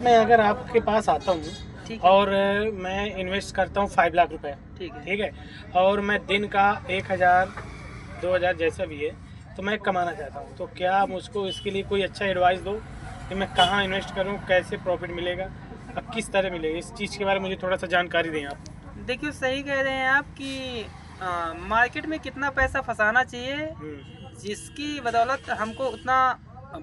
मैं अगर आपके पास आता हूँ ठीक है। और मैं इन्वेस्ट करता हूँ 5 लाख रुपए, ठीक है। ठीक है, और मैं दिन का 1,000 2,000 जैसा भी है तो मैं कमाना चाहता हूँ, तो क्या आप मुझको इसके लिए कोई अच्छा एडवाइस दो कि मैं कहाँ इन्वेस्ट करूँ, कैसे प्रॉफिट मिलेगा और किस तरह मिलेगा, इस चीज़ के बारे में मुझे थोड़ा सा जानकारी दें आप। देखिए सही कह रहे हैं आप कि मार्केट में कितना पैसा फंसाना चाहिए जिसकी बदौलत हमको उतना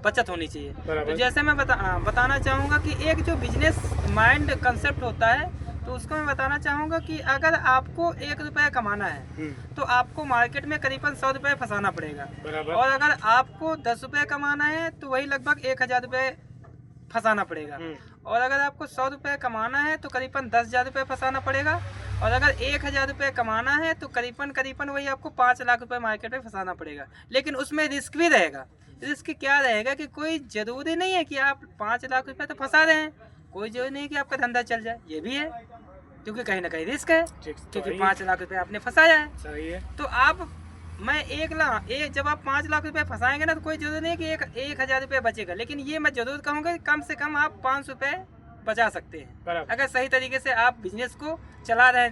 बचत होनी चाहिए। तो बराबर। जैसे मैं बताना चाहूँगा कि एक जो बिजनेस माइंड कंसेप्ट होता है, तो उसको मैं बताना चाहूँगा कि अगर आपको 1 रुपया कमाना है तो आपको मार्केट में करीबन 100 रुपये फंसाना पड़ेगा। बराबर। और अगर आपको 10 रुपये कमाना है तो वही लगभग 1,000 रुपये फंसाना पड़ेगा। और अगर आपको 100 रुपये कमाना है तो करीबन 10,000 रुपये फंसाना पड़ेगा। और अगर 1,000 रुपये कमाना है तो करीबन वही आपको 5 लाख रुपये मार्केट में फंसाना पड़ेगा। लेकिन उसमें रिस्क भी रहेगा। रिस्क क्या रहेगा कि कोई ज़रूरी नहीं है कि आप 5 लाख रुपये तो फंसा रहे हैं, कोई ज़रूरी नहीं है कि आपका धंधा चल जाए, ये भी है, क्योंकि कहीं ना कहीं रिस्क है, क्योंकि 5 लाख रुपये आपने फंसाया है। सही है। तो आप जब आप 5 लाख रुपए फंसाएंगे ना तो कोई जरूरी नहीं कि 1,000 रुपये बचेगा, लेकिन ये मैं जरूर कहूँगा कि कम से कम आप 500 रुपये बचा सकते हैं अगर सही तरीके से आप बिजनेस को चला रहे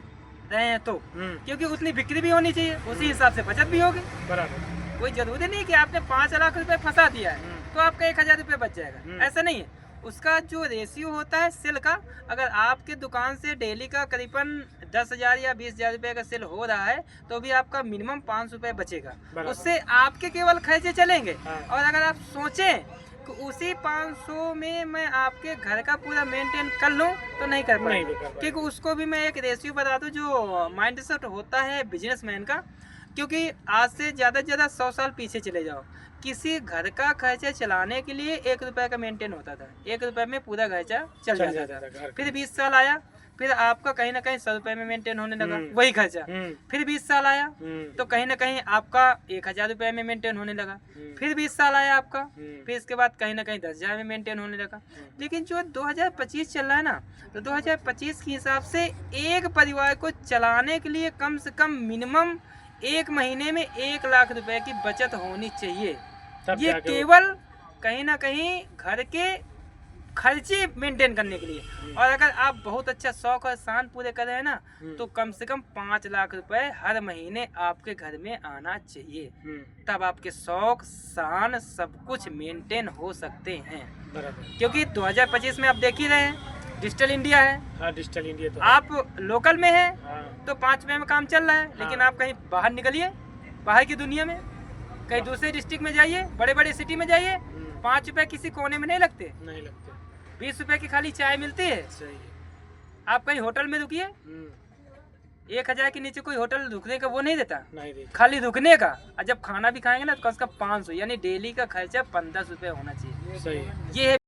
हैं तो, क्योंकि उतनी बिक्री भी होनी चाहिए, उसी हिसाब से बचत भी होगी। बराबर। कोई जरूरी नहीं कि आपने 5 लाख रुपए फंसा दिया है तो आपका 1,000 रुपये बच जाएगा, ऐसा नहीं है। उसका जो रेशियो होता है सेल का, अगर आपके दुकान से डेली का करीबन 10,000 या 20,000 रुपये का सेल हो रहा है तो भी आपका मिनिमम 500 रुपये बचेगा, उससे आपके केवल खर्चे चलेंगे। और अगर आप सोचें कि उसी 500 में मैं आपके घर का पूरा मेंटेन कर लूँ तो नहीं कर पाएंगे, क्योंकि उसको भी मैं एक रेशियो बता दूँ जो माइंड सेट होता है बिजनेसमैन का। क्योंकि आज से ज़्यादा से ज़्यादा 100 साल पीछे चले जाओ, किसी घर का खर्चा चलाने के लिए 1 रुपये का मेंटेन होता था, 1 रुपये में पूरा खर्चा चल जाता था। फिर 20 साल आया, फिर आपका कहीं ना कहीं 100 रुपये में मेंटेन होने लगा वही खर्चा। फिर 20 साल आया तो कहीं ना कहीं आपका 1,000 रुपये में मेंटेन होने लगा। फिर 20 साल आया आपका, फिर इसके बाद कहीं ना कहीं 10,000 में मेंटेन होने लगा। लेकिन जो 2025 चल रहा है ना, तो 2025 के हिसाब से एक परिवार को चलाने के लिए कम से कम मिनिमम 1 महीने में 1 लाख रुपए की बचत होनी चाहिए। ये केवल कहीं ना कहीं घर के खर्चे मेंटेन करने के लिए। और अगर आप बहुत अच्छा शौक और शान पूरे कर रहे हैं ना, तो कम से कम 5 लाख रुपए हर महीने आपके घर में आना चाहिए, तब आपके शौक शान सब कुछ मेंटेन हो सकते हैं। क्योंकि 2025 में आप देख ही रहे हैं डिजिटल इंडिया है। हाँ, डिजिटल इंडिया तो आप लोकल में है तो 5 रुपये में काम चल रहा है, लेकिन आप कहीं बाहर निकलिए, बाहर की दुनिया में कहीं दूसरे डिस्ट्रिक्ट में जाइए, बड़े बड़े सिटी में जाइए, 5 रुपये किसी कोने में नहीं लगते, 20 रुपये की खाली चाय मिलती है। सही है। आप कहीं होटल में रुकिए, 1,000 के नीचे कोई होटल रुकने का वो नहीं देता, खाली रुकने का। और जब खाना भी खाएंगे ना तो कम से कम 500, यानी डेली का खर्चा 1500 रुपये होना चाहिए। सही है। ये है